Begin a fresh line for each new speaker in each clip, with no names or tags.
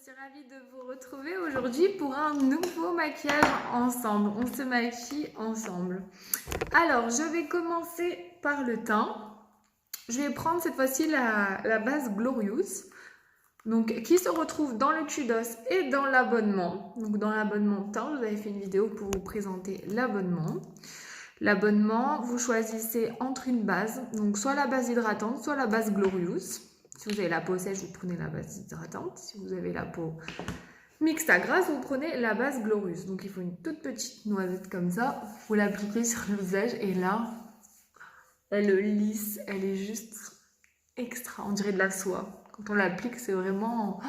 suis ravie de vous retrouver aujourd'hui pour un nouveau maquillage ensemble. On se maquille ensemble. Alors, je vais commencer par le teint. Je vais prendre cette fois-ci la base Glorious, donc, qui se retrouve dans le Kudos et dans l'abonnement. Donc, dans l'abonnement teint, je vous avais fait une vidéo pour vous présenter l'abonnement. L'abonnement, vous choisissez entre une base, donc soit la base hydratante, soit la base Glorious. Si vous avez la peau sèche, vous prenez la base hydratante. Si vous avez la peau mixte à grasse, vous prenez la base Glorious. Donc il faut une toute petite noisette comme ça. Vous l'appliquez sur le visage et là, elle lisse. Elle est juste extra. On dirait de la soie. Quand on l'applique, c'est vraiment...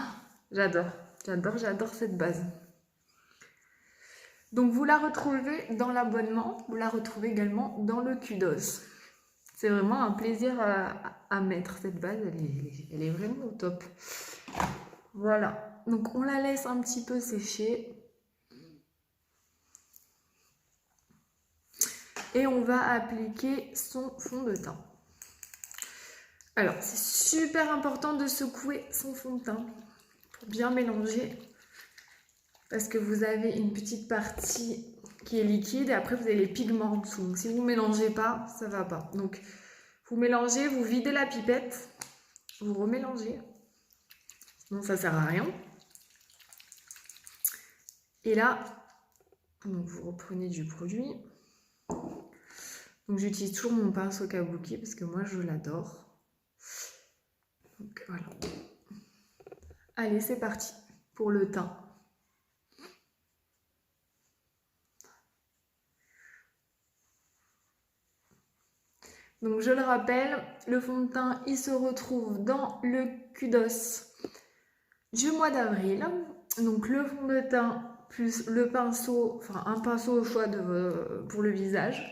J'adore. J'adore cette base. Donc vous la retrouvez dans l'abonnement. Vous la retrouvez également dans le Kudos. C'est vraiment un plaisir à mettre cette base, elle est vraiment au top. Voilà, donc on la laisse un petit peu sécher. Et on va appliquer son fond de teint. Alors, c'est super important de secouer son fond de teint pour bien mélanger. Parce que vous avez une petite partie qui est liquide et après vous avez les pigments en dessous. Donc si vous ne mélangez pas, ça ne va pas. Donc vous mélangez, vous videz la pipette, vous remélangez. Sinon ça ne sert à rien. Et là, donc vous reprenez du produit. Donc j'utilise toujours mon pinceau kabuki parce que moi je l'adore. Donc voilà. Allez, c'est parti pour le teint. Donc je le rappelle, le fond de teint, il se retrouve dans le Kudos du mois d'avril. Donc le fond de teint plus le pinceau, enfin un pinceau au choix pour le visage,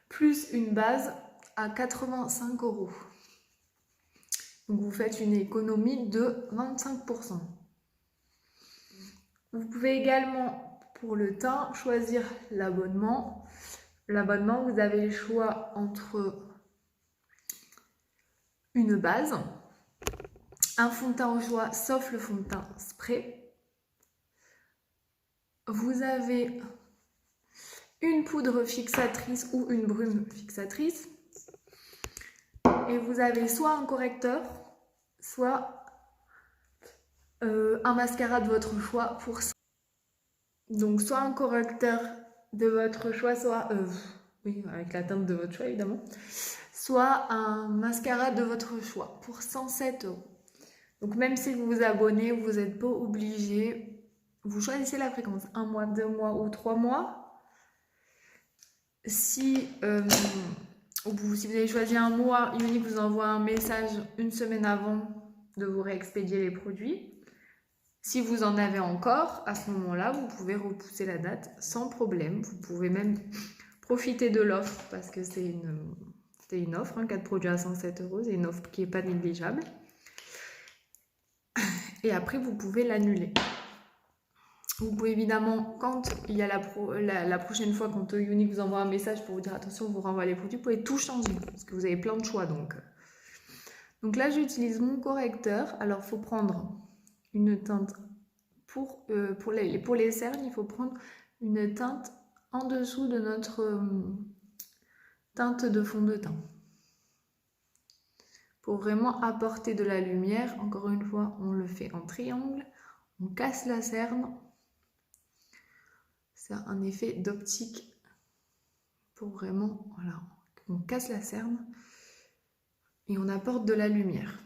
plus une base à 85 €. Donc vous faites une économie de 25%. Vous pouvez également, pour le teint, choisir l'abonnement. L'abonnement, vous avez le choix entre une base, un fond de teint au choix, sauf le fond de teint spray. Vous avez une poudre fixatrice ou une brume fixatrice. Et vous avez soit un correcteur, soit un mascara de votre choix pour ça. Donc soit un correcteur de votre choix, soit, oui, avec la teinte de votre choix évidemment, soit un mascara de votre choix pour 107 €. Donc même si vous vous abonnez, vous n'êtes pas obligé, vous choisissez la fréquence, 1 mois, 2 mois ou 3 mois. Si vous avez choisi un mois, Younique vous envoie un message une semaine avant de vous réexpédier les produits. Si vous en avez encore, à ce moment-là, vous pouvez repousser la date sans problème. Vous pouvez même profiter de l'offre parce que c'est une offre, 4 produits à 107 €, c'est une offre qui n'est pas négligeable. Et après, vous pouvez l'annuler. Vous pouvez évidemment, quand il y a la prochaine fois, quand Younique vous envoie un message pour vous dire attention, on vous renvoie les produits, vous pouvez tout changer parce que vous avez plein de choix. Donc là, j'utilise mon correcteur. Alors, il faut prendre une teinte pour les cernes, il faut prendre une teinte en dessous de notre teinte de fond de teint. Pour vraiment apporter de la lumière, encore une fois, on le fait en triangle, on casse la cerne. C'est un effet d'optique pour vraiment, voilà, on casse la cerne et on apporte de la lumière.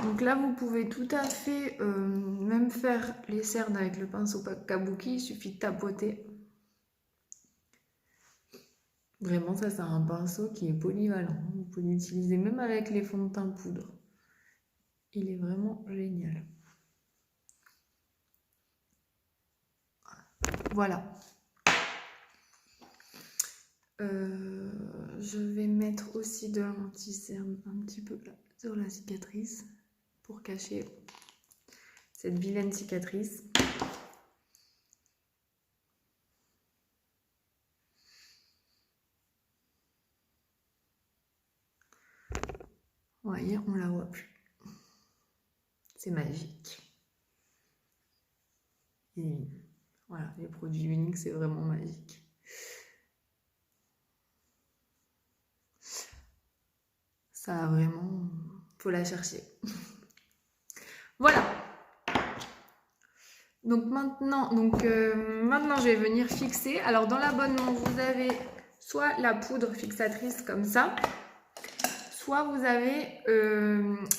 Donc là, vous pouvez tout à fait même faire les cernes avec le pinceau kabuki, il suffit de tapoter. Vraiment, ça c'est un pinceau qui est polyvalent. Vous pouvez l'utiliser même avec les fonds de teint poudre. Il est vraiment génial. Voilà. Je vais mettre aussi de l'anti-cerne un petit peu là, sur la cicatrice pour cacher cette vilaine cicatrice. Vous voyez, on la voit plus. c'est magique. Et voilà, les produits uniques, c'est vraiment magique. Ça a vraiment... faut la chercher. Voilà. Donc maintenant, je vais venir fixer. Alors dans l'abonnement, vous avez soit la poudre fixatrice comme ça, soit vous avez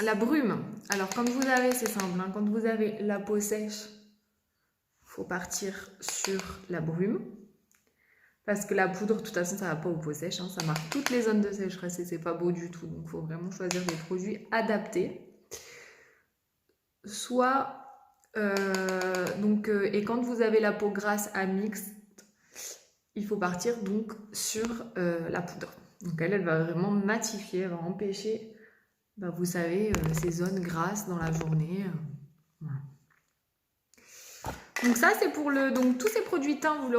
la brume. Alors quand vous avez, c'est simple, hein, quand vous avez la peau sèche, il faut partir sur la brume. Parce que la poudre, de toute façon, ça ne va pas aux peaux sèches, hein, ça marque toutes les zones de sécheresse et c'est pas beau du tout. Donc il faut vraiment choisir des produits adaptés. Soit... et quand vous avez la peau grasse à mixte, il faut partir donc sur la poudre. Donc elle va vraiment matifier, elle va empêcher, vous savez, ces zones grasses dans la journée. Voilà. Donc ça c'est pour le... Donc tous ces produits teints, vous les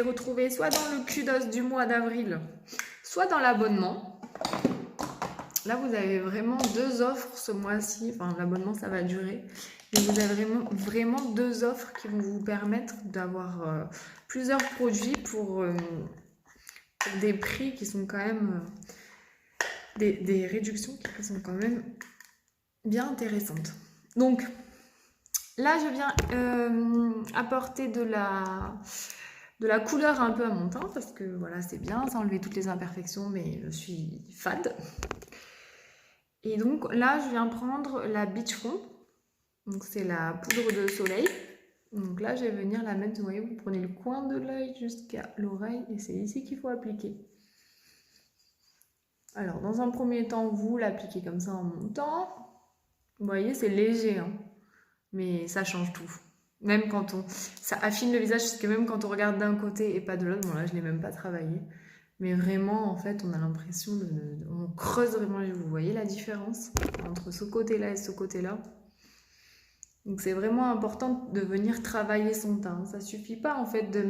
retrouvez soit dans le kudos du mois d'avril, soit dans l'abonnement. Là vous avez vraiment 2 offres ce mois-ci, enfin l'abonnement ça va durer. Et vous avez vraiment 2 offres qui vont vous permettre d'avoir plusieurs produits pour des prix qui sont quand même... des réductions qui sont quand même bien intéressantes. Donc là, je viens apporter de la couleur un peu à mon teint parce que voilà, c'est bien, ça enlever toutes les imperfections, mais je suis fade. Et donc là, je viens prendre la Beach Front. Donc c'est la poudre de soleil. Donc là, je vais venir la mettre, vous voyez, vous prenez le coin de l'œil jusqu'à l'oreille et c'est ici qu'il faut appliquer. Alors, dans un premier temps, vous l'appliquez comme ça en montant. Vous voyez, c'est léger, hein, mais ça change tout. Même quand ça affine le visage, parce que même quand on regarde d'un côté et pas de l'autre, bon là, je ne l'ai même pas travaillé. Mais vraiment, en fait, on a l'impression on creuse vraiment. Vous voyez la différence entre ce côté-là et ce côté-là. Donc, c'est vraiment important de venir travailler son teint. Ça ne suffit pas, en fait, de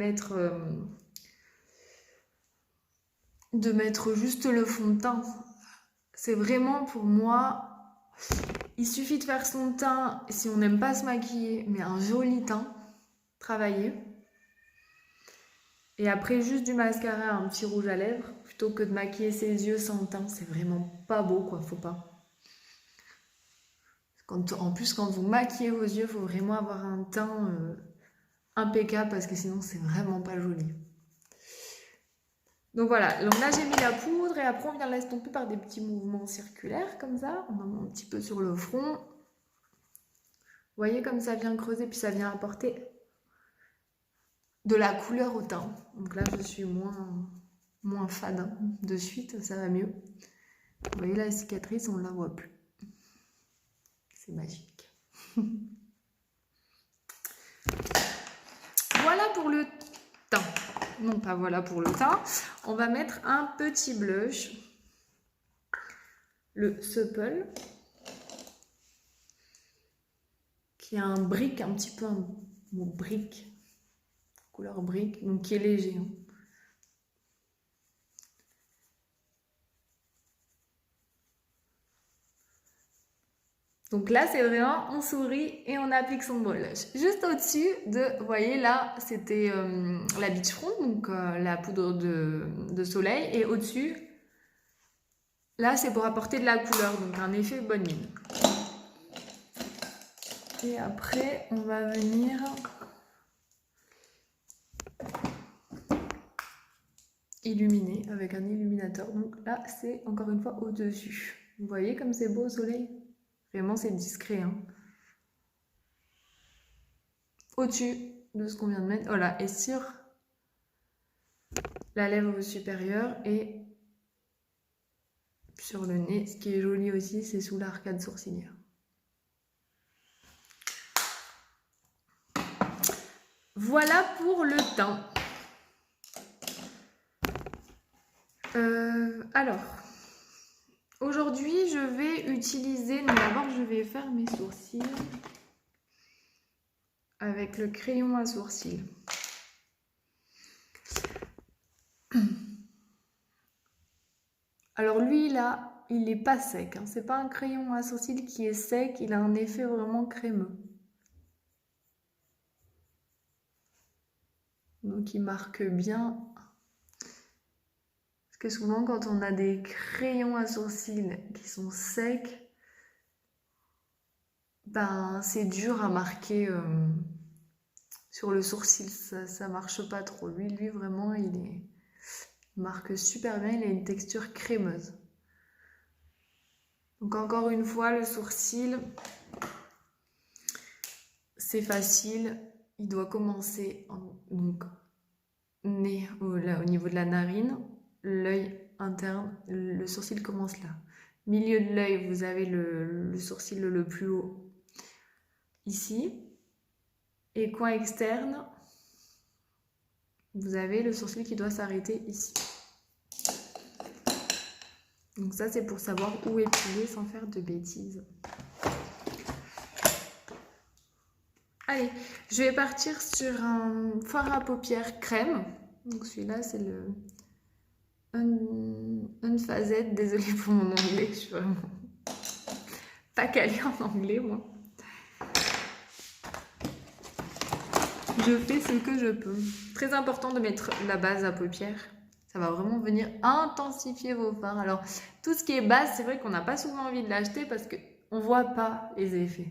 mettre juste le fond de teint. C'est vraiment, pour moi, il suffit de faire son teint, si on n'aime pas se maquiller, mais un joli teint, travaillé. Et après, juste du mascara, un petit rouge à lèvres, plutôt que de maquiller ses yeux sans teint. C'est vraiment pas beau, quoi, faut pas. En plus, quand vous maquillez vos yeux, il faut vraiment avoir un teint impeccable, parce que sinon, c'est vraiment pas joli. Donc voilà, donc là j'ai mis la poudre et après on vient l'estomper par des petits mouvements circulaires comme ça. On en met un petit peu sur le front. Vous voyez comme ça vient creuser puis ça vient apporter de la couleur au teint. Donc là je suis moins fade, hein. De suite ça va mieux. Vous voyez la cicatrice, on ne la voit plus. C'est magique. Voilà pour le teint. Non, pas voilà pour le teint. On va mettre un petit blush. Le Supple. Qui a un brick, un petit peu un brick. Couleur brick, donc qui est léger. Hein. Donc là, c'est vraiment, on sourit et on applique son blush. Juste au-dessus de, vous voyez là, c'était la Beach Front, donc la poudre de soleil. Et au-dessus, là, c'est pour apporter de la couleur, donc un effet bonne mine. Et après, on va venir illuminer avec un illuminateur. Donc là, c'est encore une fois au-dessus. Vous voyez comme c'est beau au soleil? Vraiment, c'est discret. Hein. Au-dessus de ce qu'on vient de mettre. Voilà, et sur la lèvre supérieure et sur le nez. Ce qui est joli aussi, c'est sous l'arcade sourcilière. Voilà pour le teint. Alors, aujourd'hui, je vais utiliser... D'abord, je vais faire mes sourcils avec le crayon à sourcils. Alors lui, là, il n'est pas sec, hein. C'est pas un crayon à sourcils qui est sec, il a un effet vraiment crémeux. Donc il marque bien. Parce que souvent quand on a des crayons à sourcils qui sont secs, ben c'est dur à marquer sur le sourcil, ça marche pas trop. Lui vraiment il marque super bien, il a une texture crémeuse. Donc encore une fois, le sourcil, c'est facile. Il doit commencer donc, nez au niveau de la narine, l'œil interne, le sourcil commence là. Milieu de l'œil, vous avez le sourcil le plus haut ici. Et coin externe, vous avez le sourcil qui doit s'arrêter ici. Donc ça, c'est pour savoir où épiler sans faire de bêtises. Allez, je vais partir sur un fard à paupières crème. Donc celui-là, c'est le Unphased. Désolée pour mon anglais, je suis vraiment pas calée en anglais, moi. Je fais ce que je peux. Très important de mettre la base à paupières. Ça va vraiment venir intensifier vos fards. Alors, tout ce qui est base, c'est vrai qu'on n'a pas souvent envie de l'acheter parce qu'on ne voit pas les effets.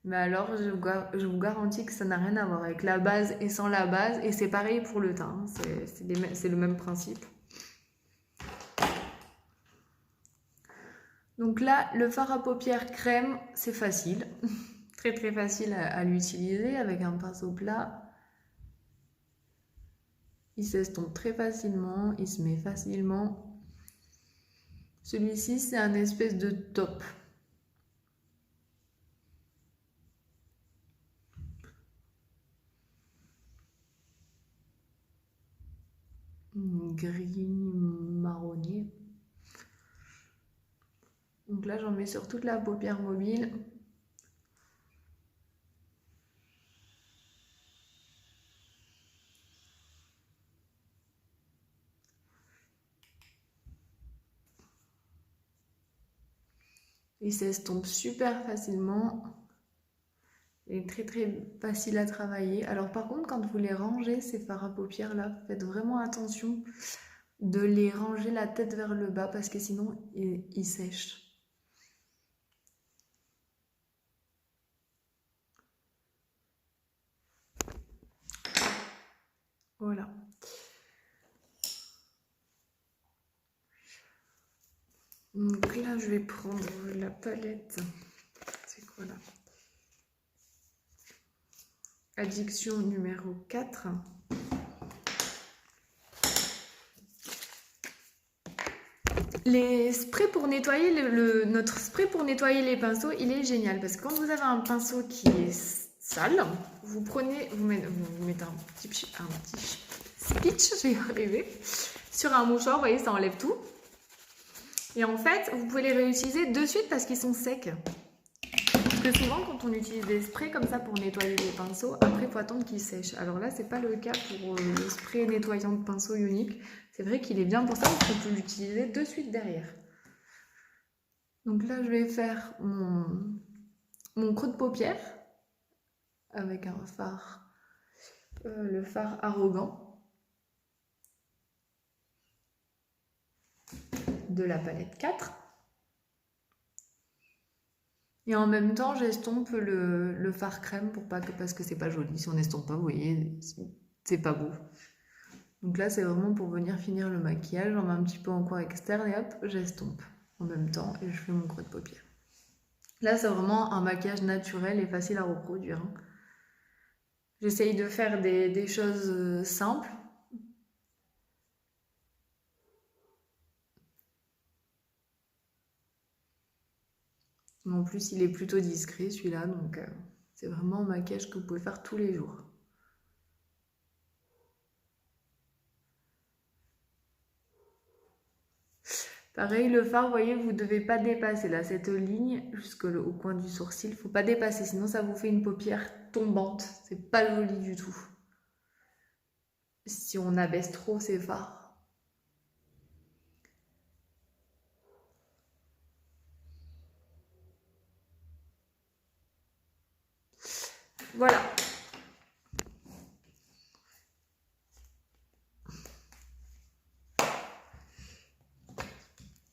Mais alors, je vous garantis que ça n'a rien à voir avec la base et sans la base. Et c'est pareil pour le teint. C'est le même principe. Donc là, le fard à paupières crème, c'est facile. Très très facile à l'utiliser avec un pinceau plat. Il s'estompe très facilement, il se met facilement. Celui-ci, c'est un espèce de top. Gris marronnier. Donc là, j'en mets sur toute la paupière mobile. Il s'estompe super facilement. Il est très très facile à travailler. Alors par contre, quand vous les rangez, ces fards à paupières là, faites vraiment attention de les ranger la tête vers le bas parce que sinon, ils sèchent. Voilà. Donc là, je vais prendre la palette. C'est quoi là? Addiction numéro 4. Les sprays pour nettoyer, notre spray pour nettoyer les pinceaux, il est génial. Parce que quand vous avez un pinceau qui est sale, vous mettez un petit speech, je vais y arriver, sur un mouchoir, vous voyez, ça enlève tout. Et en fait, vous pouvez les réutiliser de suite parce qu'ils sont secs. Parce que souvent, quand on utilise des sprays comme ça pour nettoyer les pinceaux, après, il faut attendre qu'ils sèchent. Alors là, c'est pas le cas pour le spray nettoyant de pinceau unique. C'est vrai qu'il est bien pour ça, parce qu'on peut l'utiliser de suite derrière. Donc là, je vais faire mon creux de paupière avec un fard, le fard arrogant de la palette 4. Et en même temps, j'estompe le fard crème parce que c'est pas joli. Si on n'estompe pas, vous voyez, c'est pas beau. Donc là, c'est vraiment pour venir finir le maquillage. J'en mets un petit peu en coin externe et hop, j'estompe en même temps et je fais mon creux de paupière. Là, c'est vraiment un maquillage naturel et facile à reproduire. J'essaye de faire des choses simples. En plus, il est plutôt discret celui-là, donc c'est vraiment un maquillage que vous pouvez faire tous les jours. Pareil, le fard, vous voyez, vous ne devez pas dépasser là, cette ligne jusqu'au coin du sourcil. Il ne faut pas dépasser, sinon ça vous fait une paupière tombante. C'est pas joli du tout. Si on abaisse trop ces fards. Voilà.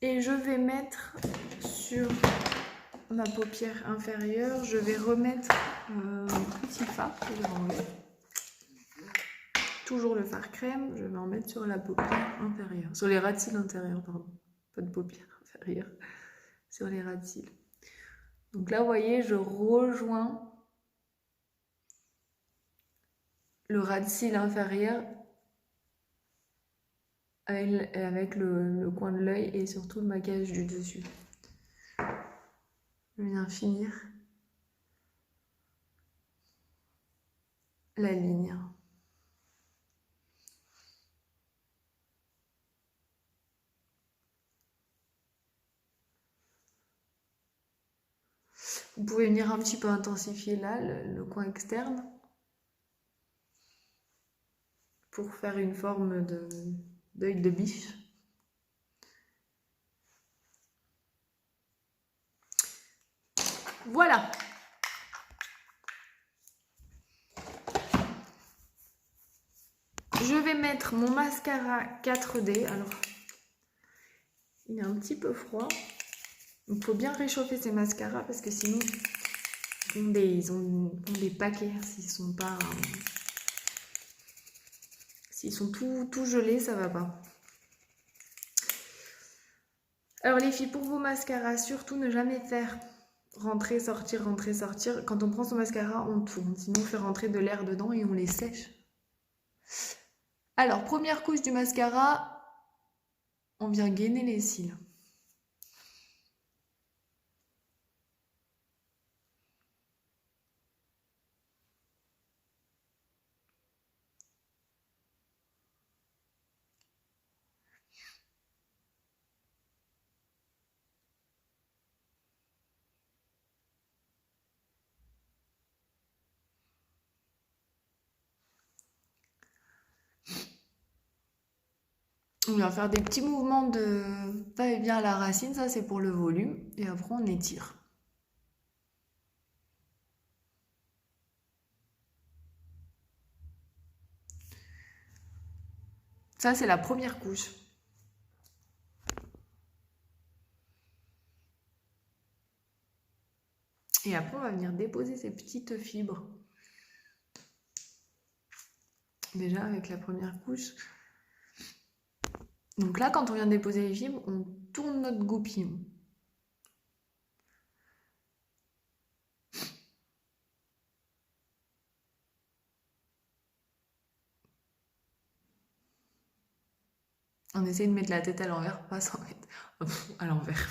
Et je vais mettre sur ma paupière inférieure, je vais remettre mon petit fard que je vais enlever. Toujours le fard crème, je vais en mettre sur la paupière inférieure, sur les ras de cils intérieurs, pardon, pas de paupière inférieure, sur les ras de cils. Donc là, vous voyez, je rejoins le ras de cils inférieur avec le coin de l'œil et surtout le maquillage du dessus. Je viens finir la ligne. Vous pouvez venir un petit peu intensifier là, le coin externe, pour faire une forme d'œil de biche. Voilà. Je vais mettre mon mascara 4D. Alors, il est un petit peu froid. Il faut bien réchauffer ces mascaras parce que sinon, ils ont des paquets. S'ils sont tout gelés, ça va pas. Alors les filles, pour vos mascaras, surtout ne jamais faire rentrer, sortir, rentrer, sortir. Quand on prend son mascara, on tourne. Sinon, on fait rentrer de l'air dedans et on les sèche. Alors, première couche du mascara, on vient gainer les cils. On vient faire des petits mouvements de va-et-vient à la racine, ça c'est pour le volume. Et après on étire. Ça c'est la première couche. Et après on va venir déposer ces petites fibres. Déjà avec la première couche. Donc là quand on vient déposer les fibres, on tourne notre goupillon. On essaie de mettre la tête à l'envers, pas s'en mettre à l'envers.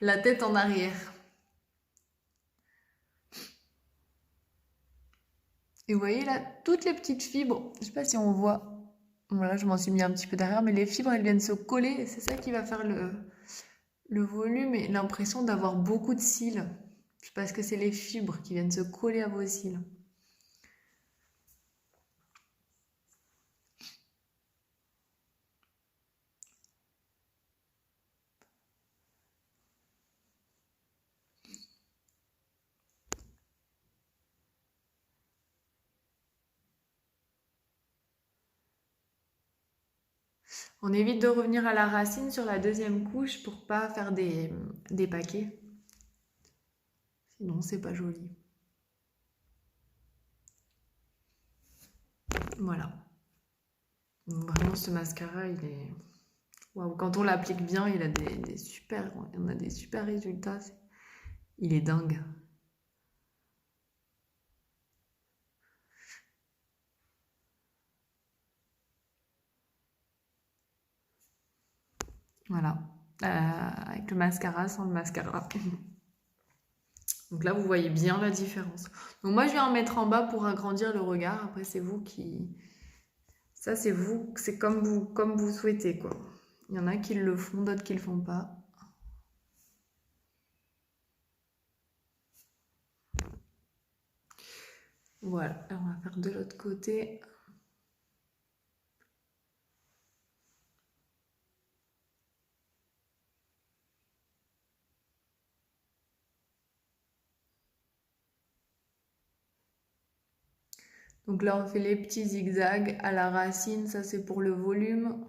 La tête en arrière. Et vous voyez là, toutes les petites fibres, je sais pas si on voit, voilà, je m'en suis mis un petit peu derrière, mais les fibres, elles viennent se coller, et c'est ça qui va faire le volume et l'impression d'avoir beaucoup de cils. C'est parce que c'est les fibres qui viennent se coller à vos cils. On évite de revenir à la racine sur la deuxième couche pour pas faire des paquets. Sinon, c'est pas joli. Voilà. Donc, vraiment, ce mascara, il est... Waouh, quand on l'applique bien, il a on a des super résultats. Il est dingue. Voilà. Avec le mascara, sans le mascara. Donc là, vous voyez bien la différence. Donc moi, je vais en mettre en bas pour agrandir le regard. Après, c'est vous qui... Ça, c'est vous. C'est comme vous souhaitez, quoi. Il y en a qui le font, d'autres qui le font pas. Voilà. Alors, on va faire de l'autre côté. Donc là, on fait les petits zigzags à la racine. Ça, c'est pour le volume.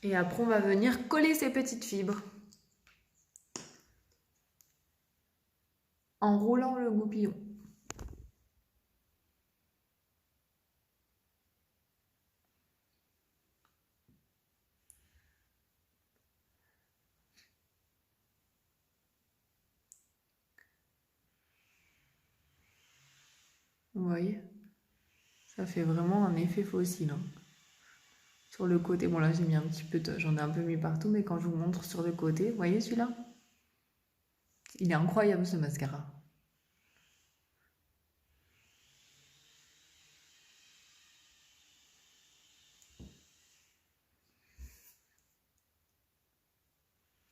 Et après, on va venir coller ces petites fibres en roulant le goupillon. Vous voyez? Ça fait vraiment un effet fossile, hein. Sur le côté, bon là j'ai mis un petit peu, j'en ai un peu mis partout, mais quand je vous montre sur le côté, vous voyez celui-là? Il est incroyable ce mascara.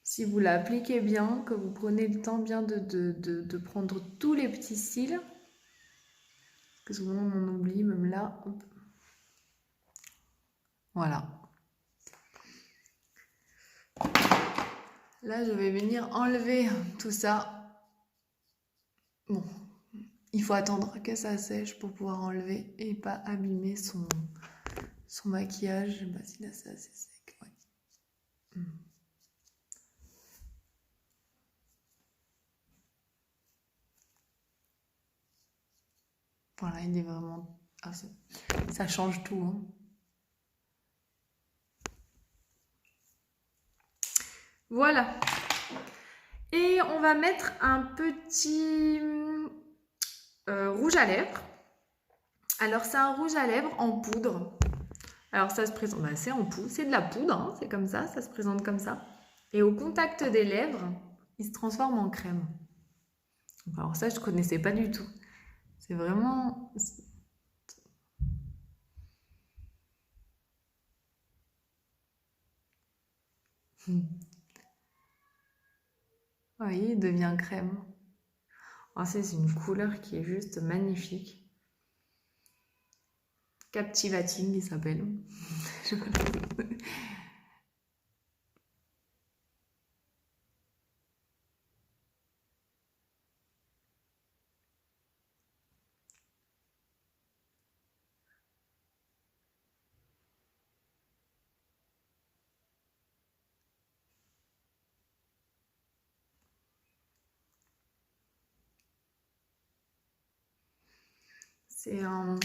Si vous l'appliquez bien, que vous prenez le temps bien de prendre tous les petits cils, parce que souvent on en oublie, même là, hop. Voilà. Là, je vais venir enlever tout ça. Bon, il faut attendre que ça sèche pour pouvoir enlever et pas abîmer son maquillage. Je sais pas si là c'est assez sec. Ouais. Voilà, il est vraiment... Ah, ça change tout, hein. Voilà. Et on va mettre un petit rouge à lèvres. Alors, c'est un rouge à lèvres en poudre. Alors, ça se présente... Bah, c'est en poudre. C'est de la poudre, hein, c'est comme ça. Ça se présente comme ça. Et au contact des lèvres, il se transforme en crème. Alors ça, je ne connaissais pas du tout. C'est vraiment... Vous voyez, il devient crème. Oh, c'est une couleur qui est juste magnifique. Captivating, il s'appelle. C'est un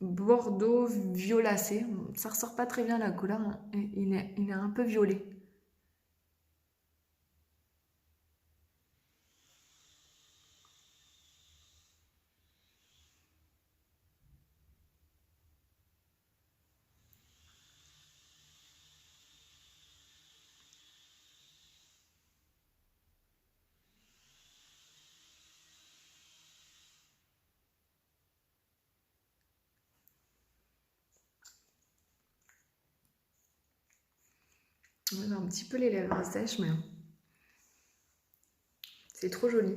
bordeaux violacé. Ça ressort pas très bien la couleur. Il est un peu violet. J'ai un petit peu les lèvres sèches, mais c'est trop joli.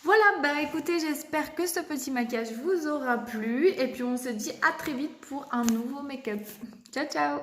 Voilà, bah écoutez, j'espère que ce petit maquillage vous aura plu. Et puis on se dit à très vite pour un nouveau make-up. Ciao, ciao!